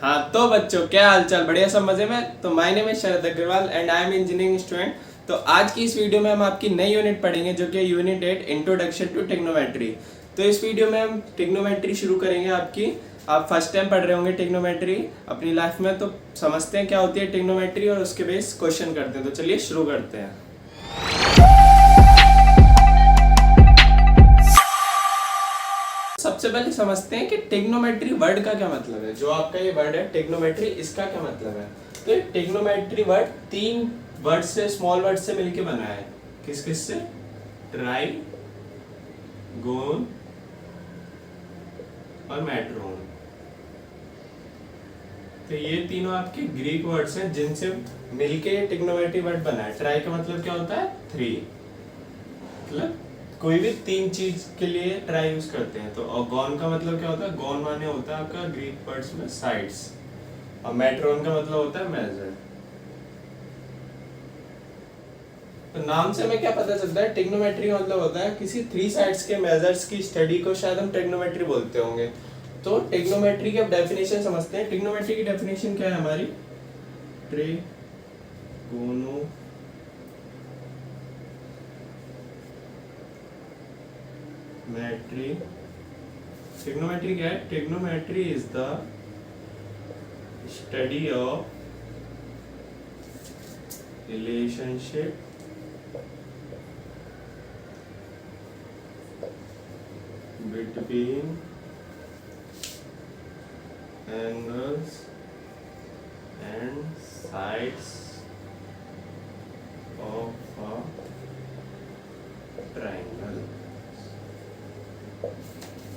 हाँ तो बच्चों, क्या हालचाल? बढ़िया, सब मजे में। तो माय नेम है Sharad Agarwal and I am engineering student. तो आज की इस वीडियो में हम आपकी नई यूनिट पढ़ेंगे जो कि यूनिट 8 इंट्रोडक्शन टू टेक्नोमेट्री। तो इस वीडियो में हम टेक्नोमेट्री शुरू करेंगे आपकी। आप फर्स्ट टाइम पढ़ रहे होंगे टेक्नोमेट्री अपनी लाइफ में, तो समझते हैं क्या होती है टेक्नोमेट्री और उसके बेस क्वेश्चन करते हैं। तो चलिए शुरू करते हैं। सबसे पहले समझते हैं कि टेक्नोमेट्री वर्ड का क्या मतलब है। जो आपका ये वर्ड है टेक्नोमेट्री, इसका क्या मतलब है। तो ये टेक्नोमेट्री वर्ड 3 वर्ड से, स्मॉल वर्ड से मिलके बना है। किस किस से? ट्राई, गोन और मैट्रोन। तो ये तीनों आपके ग्रीक वर्ड्स हैं जिनसे मिलके टेक्नोमेट्री वर्ड बना है। ट्राई का मतलब क्या होता है? 3, मतलब कोई भी 3 चीज के लिए ट्राई यूज करते हैं। तो और गॉन का मतलब क्या होता है? गॉन माने होता है आपका ग्रीक वर्ड्स में साइड्स, और मेट्रोन का मतलब होता है मेजर। तो नाम से हमें क्या पता चलता है? टेक्नोमेट्री का मतलब होता है किसी 3 साइड्स के मेजर्स की स्टडी को शायद हम टेक्नोमेट्री बोलते होंगे। तो टेक्नोमेट्री की अब डेफिनेशन समझते हैं। टेक्नोमेट्री की डेफिनेशन क्या है हमारी? ट्रिगोनो मेट्री। ट्रिग्नोमेट्री क्या है? Trigonometry is the study of relationship between angles and sides of a triangle.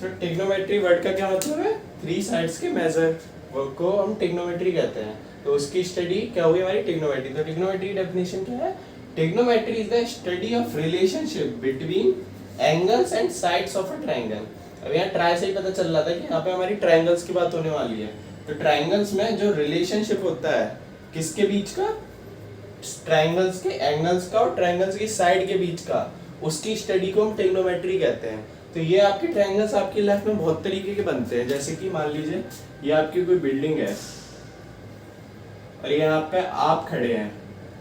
तो टेक्नोमेट्री वर्ड का क्या मतलब है? 3 साइड्स के मेजर को हम टेक्नोमेट्री कहते हैं। तो उसकी स्टडी क्या होगी हमारी? टेक्नोमेट्री। तो टेक्नोमेट्री की डेफिनेशन क्या है? टेक्नोमेट्री is the study of relationship between angles and sides of a triangle. अब यहाँ ट्राई से ही पता चल रहा था कि यहाँ पे हमारी ट्रायंगल्स की बात होने वाली है। तो ट्रायंगल्स में जो रिलेशनशिप होता है किसके बीच का? ट्रायंगल्स के एंगल्स का और ट्रायंगल्स की साइड के बीच का, उसकी स्टडी को हम टेक्नोमेट्री कहते हैं। तो ये आपके ट्रायंगल्स आपकी लाइफ में बहुत तरीके के बनते हैं। जैसे कि मान लीजिए ये आपकी कोई बिल्डिंग है और यहाँ पे आप खड़े हैं,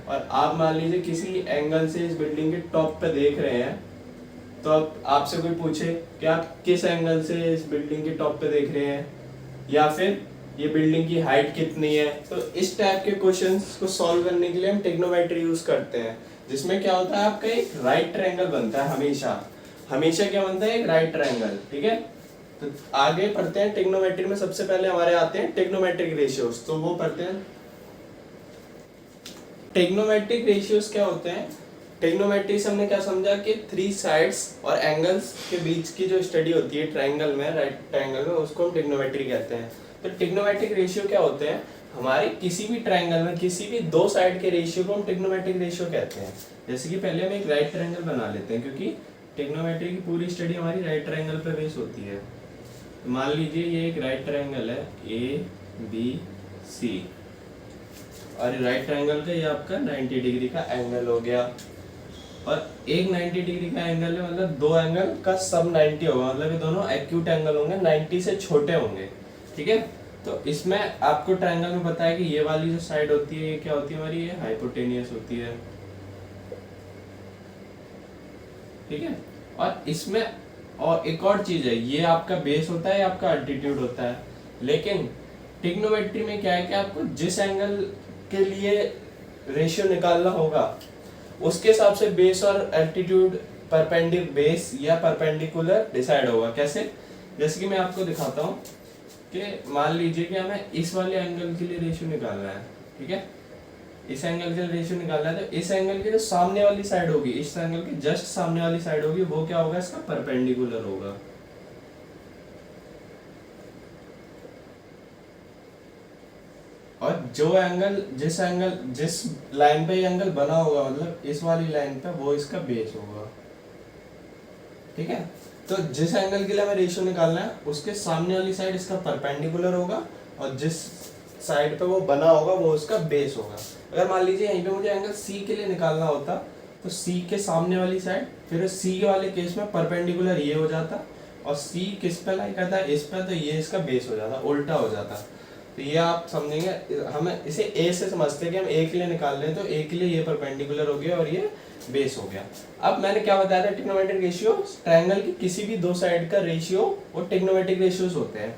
और आप मान लीजिए किसी एंगल से इस बिल्डिंग के टॉप पे देख रहे हैं। तो अब आपसे कोई पूछे कि आप किस एंगल से इस बिल्डिंग के टॉप पे देख रहे हैं, या फिर ये बिल्डिंग की हाइट कितनी है, तो इस टाइप के क्वेश्चंस को सॉल्व करने के लिए हम टेक्नोमेट्री यूज करते हैं। जिसमें क्या होता है, आपका एक राइट ट्रायंगल बनता है हमेशा। हमेशा क्या बनता है? एक राइट ट्रायंगल। ठीक है, तो आगे पढ़ते हैं टेक्नोमेट्री में। सबसे पहले हमारे आते हैं टेक्नोमेट्रिक रेशियोज, तो वो पढ़ते हैं। टेक्नोमेट्रिक रेशियोज क्या होते हैं? टेक्नोमेट्री से हमने क्या समझा कि 3 साइड्स और एंगल्स के बीच की जो स्टडी होती है ट्रायंगल में, राइट ट्रायंगल में, उसको हम टेक्नोमेट्री कहते हैं। तो टेक्नोमेट्रिक रेशियो क्या होते हैं? हमारे किसी भी ट्रायंगल में किसी भी 2 साइड के रेशियो को हम टेक्नोमेट्रिक रेशियो कहते हैं। जैसे कि पहले हम एक राइट ट्रायंगल बना लेते हैं, क्योंकि टेक्नोमेट्री की पूरी स्टडी हमारी राइट ट्रायंगल पे बेस होती है। मान लीजिए ये एक राइट ट्रायंगल है ABC, और राइट ट्रायंगल का ये आपका 90 डिग्री का एंगल हो गया। और एक 90 डिग्री का एंगल है, मतलब 2 एंगल का सब 90 होगा, मतलब ये दोनों एक्यूट एंगल होंगे, 90 से छोटे होंगे। ठीक है, तो इसमें आपको ट्रायंगल में पता है कि ये वाली जो साइड होती है ये क्या होती है हमारी? ये हाइपोटेनियस होती है। ठीक है, और इसमें और एक और चीज है, ये आपका बेस होता है, आपका अल्टीट्यूड होता है। लेकिन ट्रिग्नोमेट्री में क्या है कि आपको जिस एंगल के लिए रेशियो निकालना होगा उसके हिसाब से बेस और एल्टीट्यूड बेस या परपेंडिकुलर डिसाइड होगा। कैसे? जैसे कि मैं आपको दिखाता हूँ कि मान लीजिए कि हमें इस वाले एंगल के लिए रेशियो निकालना है। ठीक है, इस एंगल के लिए रेशियो निकालना है, तो इस एंगल की जो सामने वाली साइड होगी, इस एंगल की जस्ट सामने वाली साइड होगी, वो क्या होगा? इसका परपेंडिकुलर होगा। और जो एंगल जिस लाइन पे ये एंगल बना होगा, मतलब इस वाली लाइन पे, वो इसका बेस होगा। ठीक है, तो जिस एंगल के लिए हमें रेशियो निकालना है उसके सामने वाली साइड इसका परपेंडिकुलर होगा, और जिस साइड पे वो बना होगा वो उसका बेस होगा। अगर मान लीजिए यहीं पे मुझे एंगल सी के लिए निकालना होता, तो सी के सामने वाली साइड, फिर सी के वाले केस में परपेंडिकुलर ये हो जाता, और सी किस पे लाई करता है? इस पे, तो ये इसका बेस हो जाता, उल्टा हो जाता। तो ये आप समझेंगे, हम इसे ए से समझते हैं कि हम ए के लिए निकाल रहे हैं, तो ए के लिए ये परपेंडिकुलर हो गया और ये बेस हो गया। अब मैंने क्या बताया था, ट्रिग्नोमेट्रिक रेशियो ट्रायंगल की किसी भी दो साइड का रेशियो वो ट्रिग्नोमेट्रिक रेशियोज होते हैं।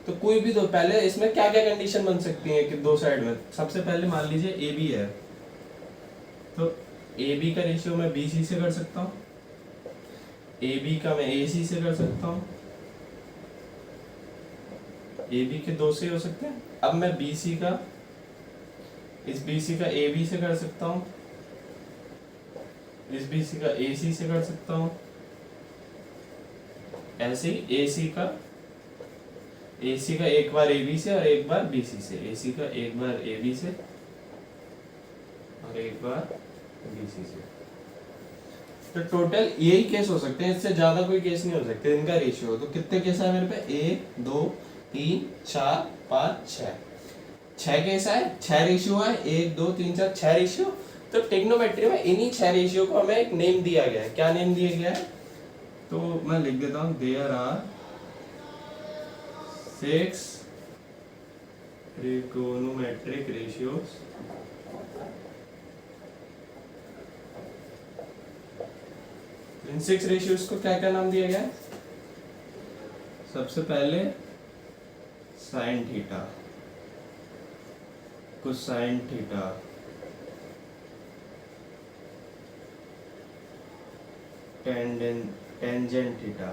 तो कोई भी दो, पहले इसमें क्या क्या कंडीशन बन सकती है कि दो साइड में, सबसे पहले मान लीजिए ए बी है, तो ए बी का रेशियो मैं बी सी से कर सकता हूँ, ए बी का मैं ए सी से कर सकता हूँ, ए बी के दो से हो सकते हैं। अब मैं बी सी का, इस बी सी का ए बी से कर सकता हूँ, इस बी सी का ए सी से कर सकता हूँ, ऐसे ही ए सी का एक बार ए बी से और एक बार बी सी से, ए सी का एक बार ए बी से और एक बार बी सी से। तो टोटल यही केस हो सकते हैं, इससे ज्यादा कोई केस नहीं हो सकते इनका रेशियो। तो कितने केस है मेरे पे, 1 2 3 4 5 6, 6 केस है, 6 रेशियो है, 1 2 3 4 6 रेशियो। तो ट्रिग्नोमेट्री में इन्हीं 6 रेशियो को हमें एक नेम दिया गया है। क्या नेम दिया गया है, तो मैं लिख देता हूं, देयर आर 6 ट्रिगोनोमेट्रिक रेशियोज इन 6 रेशियोज को क्या क्या नाम दिया गया है। सबसे पहले sine theta, cosine theta, tangent theta,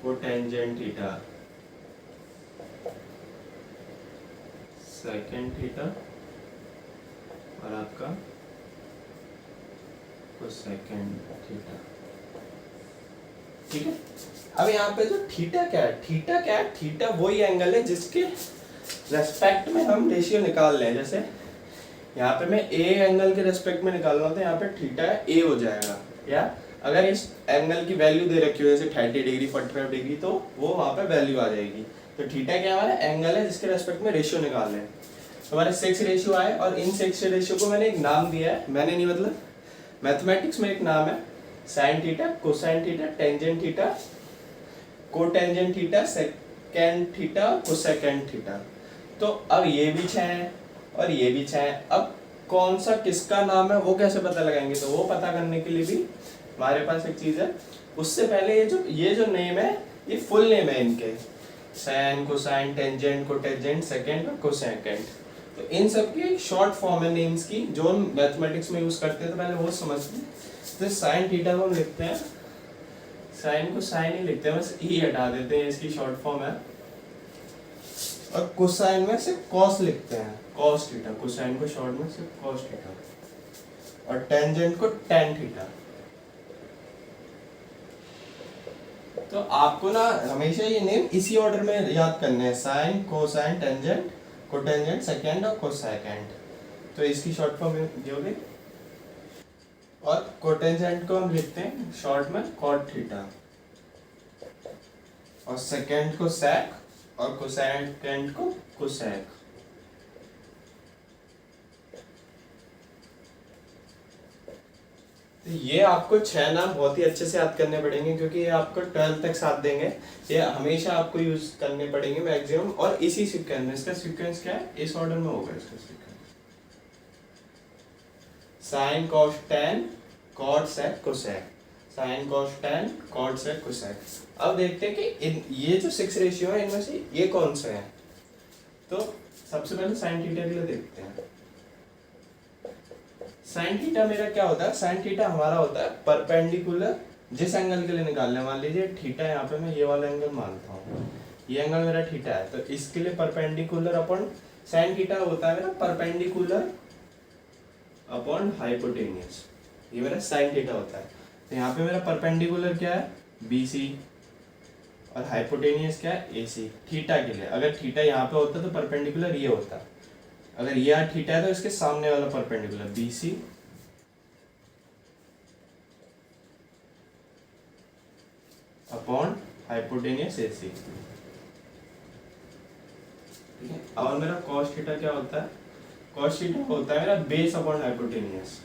cotangent theta, secant theta और आपका कोसेकेंड थीटा। ठीक है। अब यहाँ पे जो थीटा क्या है, थीटा क्या है, थीटा वही एंगल है जिसके रेस्पेक्ट में हम रेशियो निकाल रहे हैं। जैसे यहाँ पे मैं ए एंगल के रेस्पेक्ट में निकाल रहा हूँ, तो यहाँ पे थीटा है ए हो जाएगा। या अगर इस एंगल की वैल्यू दे रखी हो जैसे 30 डिग्री 45 डिग्री, तो वो वहाँ पे वैल्यू आ जाएगी। तो थीटा क्या हमारा एंगल है जिसके रेस्पेक्ट में रेशियो निकाल रहे हैं। तो हमारे 6 रेशियो आए और इन 6 रेशियो को मैंने एक नाम दिया है, मैंने नहीं मतलब मैथमेटिक्स में एक नाम है, sign theta, cosine theta, tangent theta, cotangent theta, secant theta, cosecant theta. तो अब ये भी 6 है और ये भी 6 है। अब कौन सा किसका नाम है वो कैसे पता लगाएंगे, तो वो पता करने के लिए भी हमारे पास एक चीज है। उससे पहले ये जो नेम है ये फुल नेम है इनके, sine, cosine, tangent, cotangent, secant और कोसेकेंड। तो इन सब की एक शॉर्ट फॉर्म है नेम्स की, जो हम मैथमेटिक्स में यूज करते हैं। तो पहले वो समझते हैं। तो साइन थीटा को हम लिखते हैं, साइन को साइन ही लिखते हैं, बस ई हटा देते हैं, इसकी शॉर्ट फॉर्म है। और कोसाइन में से कॉस लिखते हैं, कॉस थीटा, कोसाइन को शॉर्ट में से कॉस थीटा, और टेंजेंट को टेन थीटा। तो आपको ना हमेशा ये नेम इसी ऑर्डर में याद करने हैं, sine, cosine, tangent, cotangent, secant और कोसेकेंड। तो इसकी शॉर्ट फॉर्म ये हो गई। और कोटेंजेंट को हम लिखते हैं शॉर्ट में कॉट थीटा, और सेकेंड को सेक और कोसेकेंड को कोसेक। तो ये आपको 6 नाम बहुत ही अच्छे से याद करने पड़ेंगे, क्योंकि ये आपको 12 तक साथ देंगे। ये हमेशा आपको यूज करने पड़ेंगे मैक्सिमम, और इसी सीक्वेंस में। इसका सीक्वेंस क्या है, इस ऑर्डर में होगा इसका sequence, sine cos tan cot sec cosec, sine cos tan cot sec cosec. अब देखते हैं कि ये जो 6 रेशियो है इनमें से ये कौन से हैं। तो सबसे पहले साइन थीटा के लिए देखते हैं। साइन थीटा मेरा क्या होता है, साइन थीटा हमारा होता है परपेंडिकुलर जिस एंगल के लिए निकालना है। मान लीजिए थीटा, यहाँ पे मैं ये वाला एंगल मानता हूँ, ये एंगल मेरा थीटा है, तो इसके लिए परपेंडिकुलर अपॉन साइन थीटा होता है मेरा परपेंडिकुलर अपॉन हाइपोटेनियस। ये मेरा साइन थीटा होता है। तो यहाँ पे मेरा परपेंडिकुलर क्या है, BC, और हाइपोटेनियस क्या है, AC। थीटा के लिए अगर थीटा यहाँ पे होता तो परपेंडिकुलर ये होता, अगर ये थीटा है तो इसके सामने वाला perpendicular BC upon hypotenuse AC। ठीक है। और मेरा cos थीटा क्या होता है, cos थीटा होता है मेरा बेस अपॉन हाइपोटेनियस।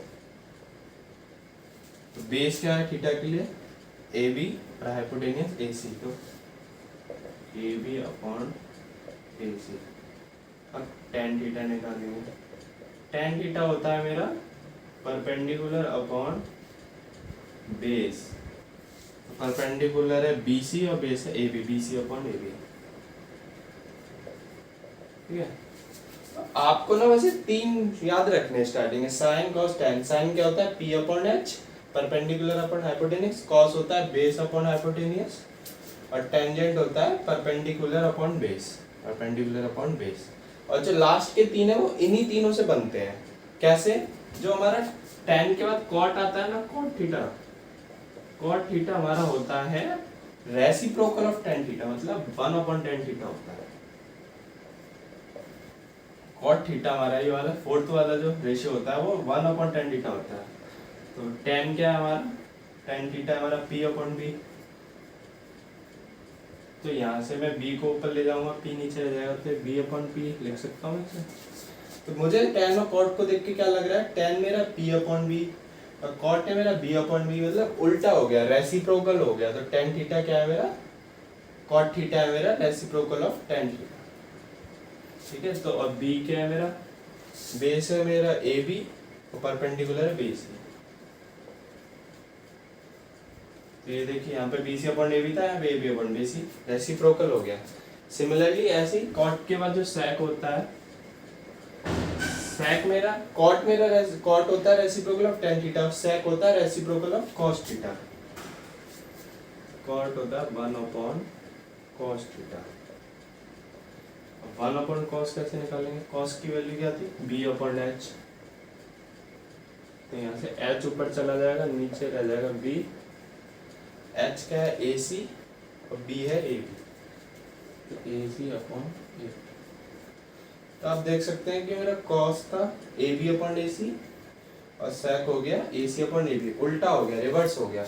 तो बेस क्या है थीटा के लिए, AB और हाइपोटेनियस AC। तो ए बी अपॉन ए सी। अब टेन थीटा निकालेंगे। टेन थीटा होता है मेरा परपेंडिकुलर अपॉन बेस। परपेंडिकुलर है BC और बेस है AB, BC अपॉन AB। ठीक है, तो आपको ना वैसे तीन याद रखने स्टार्टिंग में, साइन कॉस टेन। साइन क्या होता है P upon H, perpendicular upon hypotenuse. Cos होता है बेस अपॉन हाइपोटेन्यूज, और टेंजेंट होता है perpendicular upon base, perpendicular upon base. और जो लास्ट के तीन है वो इन्हीं तीनों से बनते हैं। कैसे? जो हमारा tan के बाद cot आता है ना, cot थीटा, cot थीटा हमारा होता है रेसिप्रोकल ऑफ tan थीटा, मतलब 1 अपॉन tan थीटा होता है। cot थीटा हमारा ये वाला फोर्थ वाला जो रेशियो होता है वो 1 अपॉन tan थीटा होता है। तो tan क्या है हमारा, tan थीटा हमारा P अपॉन B। तो यहाँ से मैं B को ऊपर ले जाऊंगा, P नीचे रह जाएगा, तो B अपॉन P लिख सकता हूँ इसे। तो मुझे tan और cot को देख के क्या लग रहा है, tan मेरा P अपॉन B और cot है मेरा B अपॉन B, मतलब उल्टा हो गया, रेसिप्रोकल हो गया। तो tan थीटा क्या है मेरा, cot थीटा है मेरा रेसिप्रोकल ऑफ tan थीटा। ठीक है, तो अब B क्या है मेरा, बेस है मेरा AB और परपेंडिकुलर है BC। तो ये देखिए यहाँ पे BC अपॉन AB था, यहाँ पे AB अपॉन BC, रेसिप्रोकल हो गया। सिमिलरली ऐसे ही cot के बाद जो sec होता है, sec मेरा cot cot होता है reciprocal of tan theta, sec होता है reciprocal of cos theta. cot होता है 1 upon cos theta. 1 upon cos कैसे निकालेंगे, cos की वैल्यू क्या थी, B अपॉन H। तो यहाँ से H ऊपर चला जाएगा, नीचे रह जाएगा B। H क्या है AC और B है AB, तो AC अपॉन AB। तो आप देख सकते हैं कि मेरा cos था AB अपॉन AC और sec हो गया AC अपॉन AB, उल्टा हो गया, रिवर्स हो गया।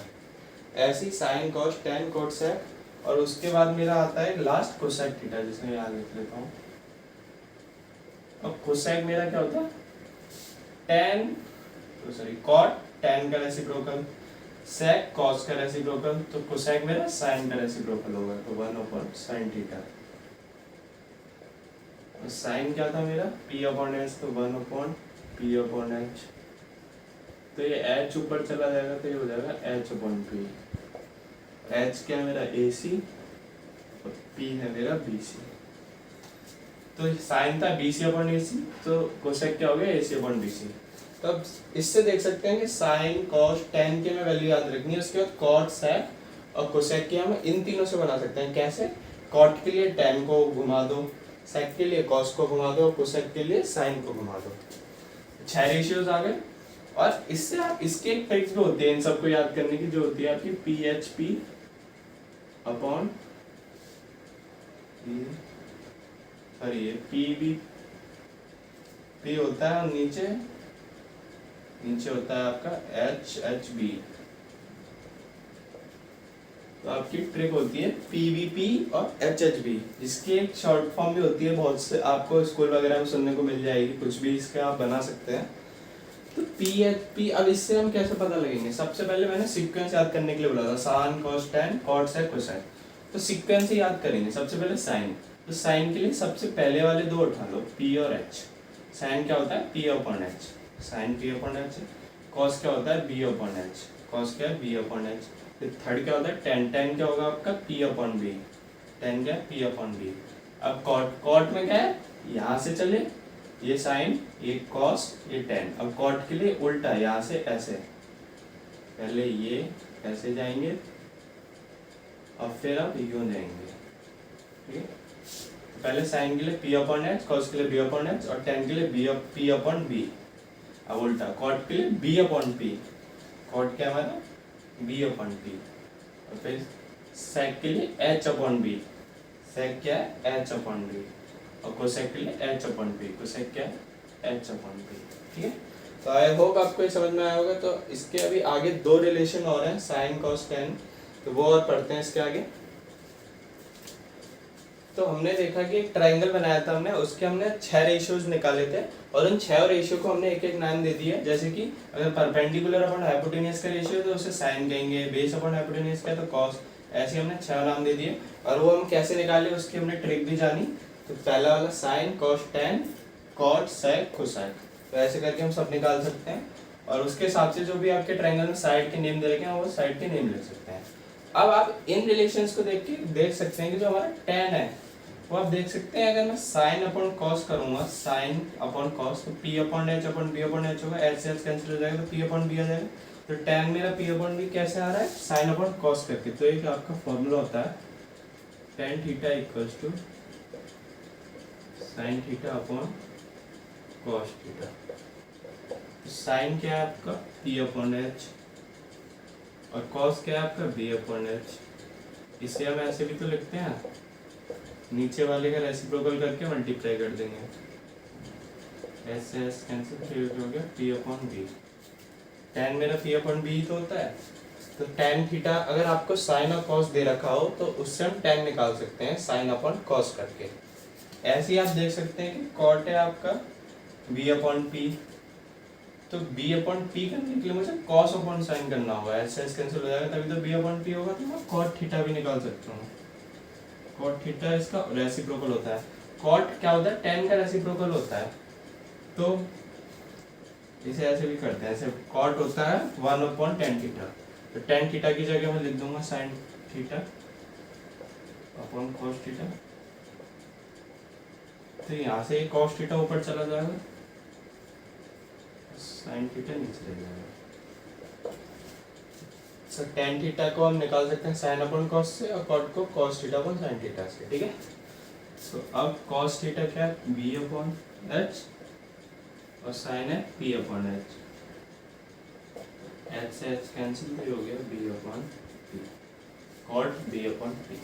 ऐसी sin cos tan cot sec, और उसके बाद मेरा आता है लास्ट cosec थीटा, जिसमें यहाँ लिख लेता हूँ। अब cosec मेरा क्या होता है, cot tan का रेसिप्रोकल, sec cos का रेसिप्रोकल, तो cosec मेरा sin का रेसिप्रोकल होगा, तो 1 अपॉन sin थीटा। sin क्या था मेरा P अपॉन H, तो 1 अपॉन P अपॉन H। तो ये H ऊपर चला जाएगा, तो ये हो जाएगा H अपॉन P। H क्या है मेरा AC और P है मेरा BC। तो sin था BC अपॉन AC, तो cosec क्या हो गया AC अपॉन BC। तो अब इससे देख सकते हैं कि sin cos tan की हमें वैल्यू याद रखनी है, उसके बाद cot sec और cosec की हम इन तीनों से बना सकते हैं। कैसे, cot के लिए tan को घुमा दो, sec के लिए cos को घुमा दो, cosec के लिए sin को घुमा दो। 6 रेशियोज आ गए। और इससे आप इसके एक ट्रिक्स भी होती है इन सबको याद करने की, जो होती है आपकी PHP अपॉन सॉरी ये P होता है, और नीचे होता है आपका HHB। तो आपकी ट्रिक होती है PVP और HHB, जिसकी एक शॉर्ट फॉर्म भी होती है, बहुत से आपको स्कूल वगैरह में सुनने को मिल जाएगी, कुछ भी इसका आप बना सकते हैं। तो PHP, अब इससे हम कैसे पता लगेंगे, सबसे पहले मैंने सीक्वेंस याद करने के लिए बोला था, sin cos tan cot sec cosec। तो सीक्वेंस ही याद करेंगे। सबसे पहले साइन, तो साइन के लिए सबसे पहले वाले दो उठा लो, P और H। साइन क्या होता है P upon H, sine P upon H। Cos क्या होता है B अपॉन H, कॉस क्या है B अपॉन H। फिर थर्ड क्या होता है tan, tan क्या होगा आपका P अपॉन B, tan क्या है P अपॉन B। अब कॉट, कॉट में क्या है, यहाँ से चले ये साइन, ये कॉस, ये tan। अब कॉट के लिए उल्टा, यहाँ से ऐसे, पहले ये ऐसे जाएंगे, अब फिर आप यूं जाएंगे। ठीक है, पहले साइन के लिए P अपॉन H, कॉस के लिए B अपॉन H, और tan के लिए P अपॉन B। अब उल्टा, कॉट के लिए B अपॉन P, कॉट क्या हमारा B अपॉन P। और फिर सेक के लिए H अपॉन B, सेक क्या है H अपॉन B। और कोसेक के लिए H अपॉन P, कोसेक क्या है H अपॉन P। ठीक है, तो आई होप आपको ये समझ में आया होगा। तो इसके अभी आगे दो रिलेशन और हैं, साइन कॉस टेन, तो वो और पढ़ते हैं इसके आगे। तो हमने देखा कि एक ट्रायंगल बनाया था हमने, उसके हमने 6 रेशियोज निकाले थे, और उन 6 रेशियो को हमने एक एक नाम दे दिया। जैसे कि अगर परपेंडिकुलर अपॉन हाइपोटेन्यूज का रेशियो है तो उसे साइन कहेंगे, बेस अपॉन हाइपोटेन्यूज का तो कॉस, ऐसे हमने 6 नाम दे दिए। और वो हम कैसे निकाले उसकी हमने ट्रिक भी जानी। तो पहला वाला sine cos tan cot sec cosec, तो ऐसे करके हम सब निकाल सकते हैं। और उसके हिसाब से जो भी आपके ट्रायंगल में साइड के नेम दे रखे हैं वो साइड के नेम लिख सकते हैं। अब आप इन रिलेशंस को देख के देख सकते हैं कि जो हमारा टेन है वो आप देख सकते हैं, अगर मैं साइन अपॉन कॉस करूंगा, साइन अपॉन कॉस, तो P upon H upon B upon H होगा, एच से एच कैंसिल हो जाएगा तो पी अपॉन बी आ जाएगा। तो टेन मेरा पी अपॉन बी कैसे आ रहा है, साइन अपॉन कॉस करके। तो एक आपका फॉर्मूला होता है tan theta equals to sine theta upon cos theta. Sine क्या है आपका पी अपॉन एच और कॉस क्या है आपका बी अपॉन एच। इसे हम ऐसे भी तो लिखते हैं, नीचे वाले का रेसिप्रोकल करके मल्टीप्लाई कर देंगे, एस से एस कैंसिल, फिर हो गया पी अपॉन बी। टेन मेरा पी अपॉन बी तो होता है। तो टेन थीटा अगर आपको साइन और कॉस दे रखा हो तो उससे हम टेन निकाल सकते हैं साइन अपॉन कॉस करके। ऐसे ही आप देख सकते हैं कि कॉट है आपका बी अपॉन पी, तो बी अपॉन पी करने के लिए मुझे कॉस अपॉन साइन करना होगा, एस एस कैंसिल हो जाएगा तभी तो बी अपॉन पी होगा। तो मैं कॉट थीटा भी निकाल सकता हूँ, कॉट थीटा इसका रेसिप्रोकल होता है। कॉट क्या होता है, टेन का रेसिप्रोकल होता है। तो इसे ऐसे भी करते हैं, ऐसे कॉट होता है वन अपॉन टेन थीटा, तो टेन थीटा की जगह मैं लिख दूंगा sign theta upon cos theta. तो यहाँ से कॉस थीटा ऊपर चला जाएगा, साइन थीटा नीचे रह जाएगा। सो टेन थीटा को हम निकाल सकते हैं साइन अपॉन कॉस से और कॉट को cos theta upon sine theta से, ठीक है। सो अब कॉस थीटा क्या है, बी अपॉन एच और साइन है पी अपॉन एच, एच से एच कैंसिल भी हो गया, B upon P, cot B upon P.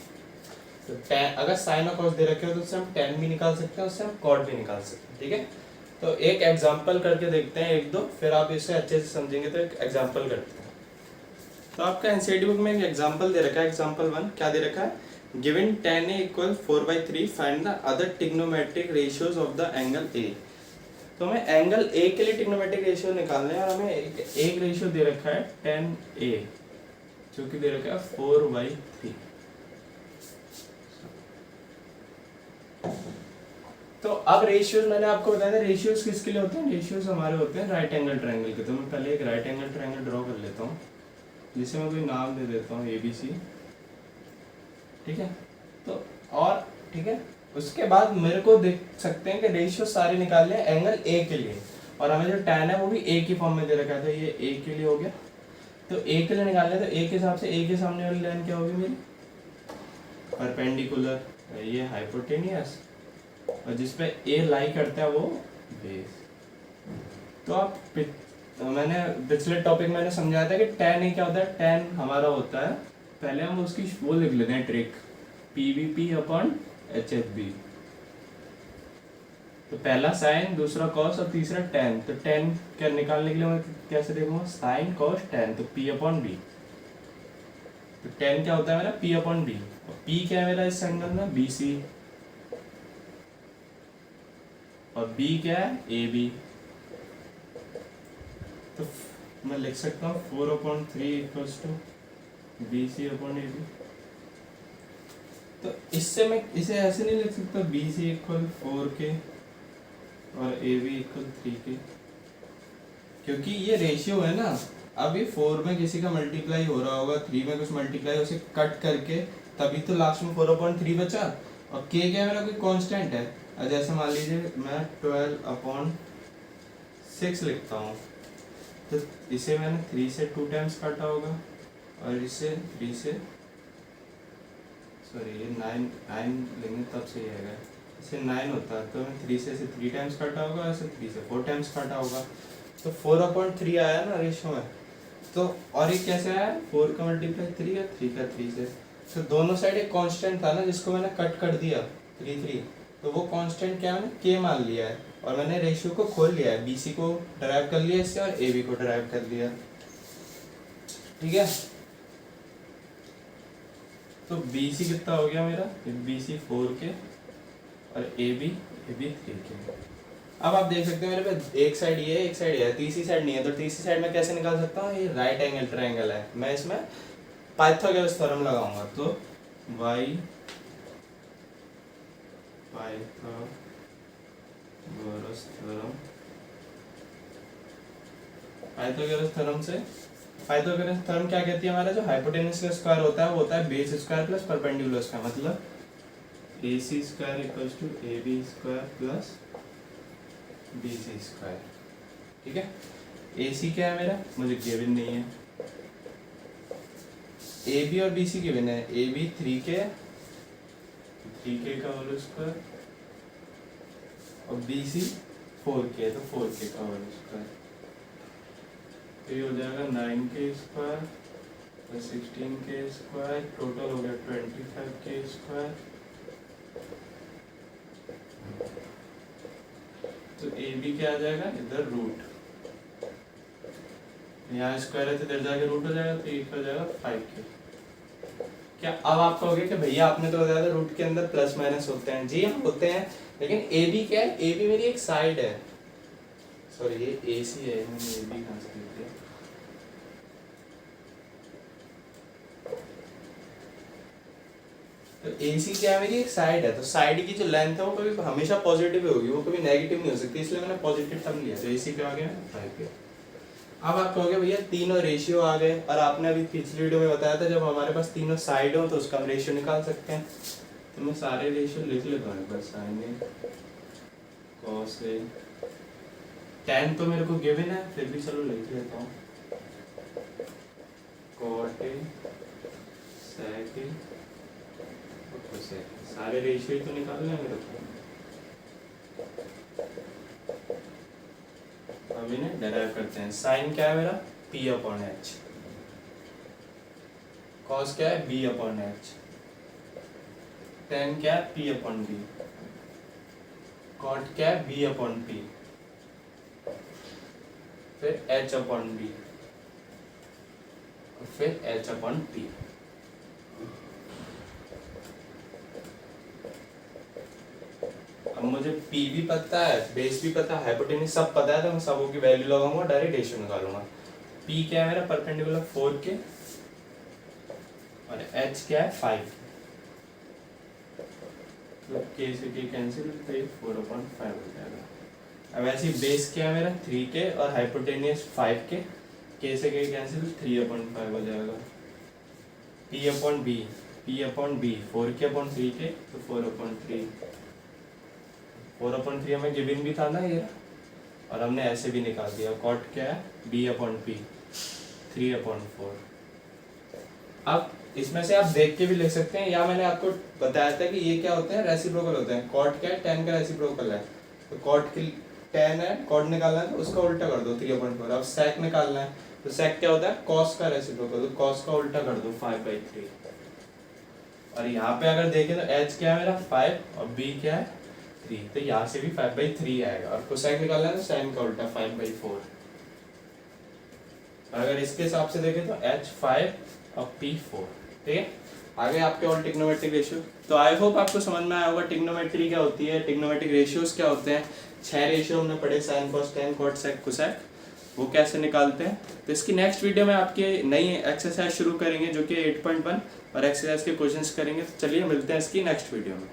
तो टेन अगर साइन और कॉस दे रखे हो तो उससे हम टेन भी निकाल सकते हैं, उससे हम कॉट भी निकाल सकते हैं, ठीक है। तो एक एग्जांपल करके देखते हैं एक दो, फिर आप इसे अच्छे से समझेंगे। तो एक एग्जांपल करते हैं। तो आपका एनसीईआरटी बुक में एक एग्जांपल दे रखा है, एग्जांपल 1 क्या दे रखा है, given tan a equal 4/3 find the other trigonometric ratios of the angle a। तो हमें एंगल ए के लिए ट्रिग्नोमेट्रिक रेशियो निकालना है और हमें एक रेशियो दे रखा है tan a जो कि दे रखा है 4/3। तो अब रेशियोज मैंने आपको बताया था, रेशियोज किसके लिए होते हैं, रेशियोज हमारे होते हैं राइट एंगल ट्रायंगल के। तो मैं पहले एक राइट एंगल ट्रायंगल ड्रॉ कर लेता हूँ, जिसे मैं कोई नाम दे देता हूँ ABC, ठीक है। तो और ठीक है, उसके बाद मेरे को देख सकते हैं कि रेशियो सारे निकालने हैं एंगल ए के लिए, और हमें जो tan है वो भी ए की फॉर्म में दे रखा है। तो ये ए के लिए हो गया, तो ए के लिए निकालने तो ए के हिसाब से ए के सामने वाली लाइन क्या होगी मेरी, परपेंडिकुलर, ये हाइपोटेनियस, और जिसपे ए लाई करता है वो बेस। तो आप मैंने पिछले टॉपिक में मैंने समझाया था कि tan ए क्या होता है, tan हमारा होता है, पहले हम उसकी वो लिख लेते हैं ट्रिक, PVP अपॉन HHB। तो पहला साइन, दूसरा कॉस और तीसरा tan। तो tan क्या निकालने के लिए मैं कैसे देखूंगा, साइन कॉस tan, तो P अपॉन B। तो tan क्या होता है मेरा, P अपॉन B, और P क्या है मेरा इस एंगल में, BC, और B क्या है, AB। तो मैं लिख सकता हूँ 4/3 equals to BC upon AB। तो इससे मैं इसे ऐसे नहीं लिख सकता, BC इक्वल 4K और AB इक्वल 3K, क्योंकि ये रेशियो है ना। अब ये 4 में किसी का मल्टीप्लाई हो रहा होगा, 3 में कुछ मल्टीप्लाई, उसे कट करके तभी तो लास्ट में 4/3 बचा, और K क्या है मेरा, कोई कांस्टेंट है। जैसे मान लीजिए मैं 12/6 लिखता हूँ, तो इसे मैंने 3 से 2 टाइम्स काटा होगा, और इसे 3 से सॉरी ये 9 लेंगे तब सही आएगा, इसे 9 होता है, तो मैं 3 से इसे 3 टाइम्स काटा होगा, ऐसे 3 से 4 टाइम्स काटा होगा, तो 4/3 आया ना रेशियो में। तो और ये कैसे आया, 4 का मल्टीप्लाई 3 है, 3 का 3 से, तो दोनों साइड एक कांस्टेंट था ना जिसको मैंने कट कर दिया 3, तो वो कांस्टेंट क्या मैंने K मान लिया है, और मैंने रेशियो को खोल लिया है, BC को डराइव कर लिया इससे और AB को डराइव कर लिया, ठीक है। तो BC कितना हो गया मेरा, BC 4K और AB 3K। अब आप देख सकते हैं मेरे पे एक साइड ये है, एक साइड ये है, तीसरी साइड नहीं है। तो तीसरी साइड में कैसे निकाल सकता हूँ, ये राइट एंगल ट्रायंगल है, मैं इसमें पाइथागोरस थ्योरम लगाऊंगा। तो y Pythagoras theorem. Pythagoras theorem क्या कहती है, हमारा जो हाइपोटेनस का स्क्वायर होता है वो होता है base square plus perpendicular square, मतलब AC square equals to AB square plus BC square. ठीक है, AC क्या है मेरा, मुझे गिवन नहीं है। AB और BC गिवन है, AB 3K का होल स्क्वायर और BC 4K तो 4K का होल स्क्वायर। तो ये हो जाएगा 9K square plus 16K square, total हो गया 25K स्क्वायर। तो AB क्या आ जाएगा, इधर रूट, यहाँ स्क्वायर है तो इधर जाके रूट हो जाएगा, तो ये हो जाएगा 5K। क्या अब आप कहोगे कि भैया आपने तो बताया था रूट के अंदर प्लस माइनस होते हैं। जी हाँ होते हैं, लेकिन AB क्या है, AB मेरी एक साइड है, सॉरी ये AC है, मैंने AB कहाँ से लिख दिया। तो AC क्या है, मेरी एक साइड है, तो साइड की जो लेंथ है वो कभी हमेशा पॉजिटिव होगी, वो कभी नेगेटिव नहीं हो सकती, इसलिए मैंने पॉजिटिव टर्म लिया। तो AC पे आ गया 5K। अब आप कहोगे भैया तीनों रेशियो आ गए, और आपने अभी पिछली वीडियो में बताया था जब हमारे पास तीनों साइड हो तो उसका हम रेशियो निकाल सकते हैं। तो मैं सारे रेशियो लिख लेता हूँ, बस sign A cos A, tan तो मेरे को गिवन है, फिर भी चलो लिख लेता हूँ, cot A sec A cosec ए, सारे रेशियो ही तो निकालना है मेरे को। अब इन्हें डेराइव करते हैं। साइन क्या है मेरा, P/H, कॉस क्या है B/H, tan क्या है P/B, कॉट क्या है B/P, फिर H/B और फिर H/P। अब मुझे P भी पता है, बेस भी पता है, हाइपोटेनस सब पता है, तो मैं सबों की वैल्यू लगाऊंगा, डायरेक्ट रेशियो निकालूंगा। P क्या है मेरा, परपेंडिकुलर 4K और H क्या है 5, तो K से K कैंसिल, तो ये 4/5 हो जाएगा। अब ऐसे बेस क्या है मेरा 3K और हाइपोटेनस 5K, K से K कैंसिल, 3/5 हो जाएगा। P/B 4K/3K तो 4/3, 4/3 हमें गिवन भी था ना ये, और हमने ऐसे भी निकाल दिया। कॉट क्या है B/P 3/4। अब इसमें से आप देख के भी लिख सकते हैं, या मैंने आपको बताया था कि ये क्या होते हैं, रेसिप्रोकल होते हैं। कॉट क्या है, tan का रेसिप्रोकल है, तो कॉट की tan है, कॉट निकालना है तो उसका उल्टा कर दो 3/4। अब सेक निकालना है तो सेक क्या होता है, cos का रेसिप्रोकल, तो cos का उल्टा कर दो 5/3। और यहाँ पे अगर देखें तो h क्या है मेरा 5 और b क्या है 3, तो यहाँ से भी 5/3 आएगा। और कोसेक निकालना है तो साइन का उल्टा 5/4। अगर इसके हिसाब से देखें तो h 5 और p 4। ठीक है, आगे आपके और ट्रिग्नोमेट्रिक रेशियो। तो आई होप आपको समझ में आया होगा ट्रिग्नोमेट्री क्या होती है, ट्रिग्नोमेट्रिक रेशियोज क्या होते हैं। 6 रेशियो हमने पढ़े, sine cos tan cot sec cosec, वो कैसे निकालते हैं। तो इसकी नेक्स्ट वीडियो में आपके नई एक्सरसाइज शुरू करेंगे जो कि 8.1 और एक्सरसाइज के क्वेश्चंस करेंगे। तो चलिए मिलते हैं इसकी नेक्स्ट वीडियो में।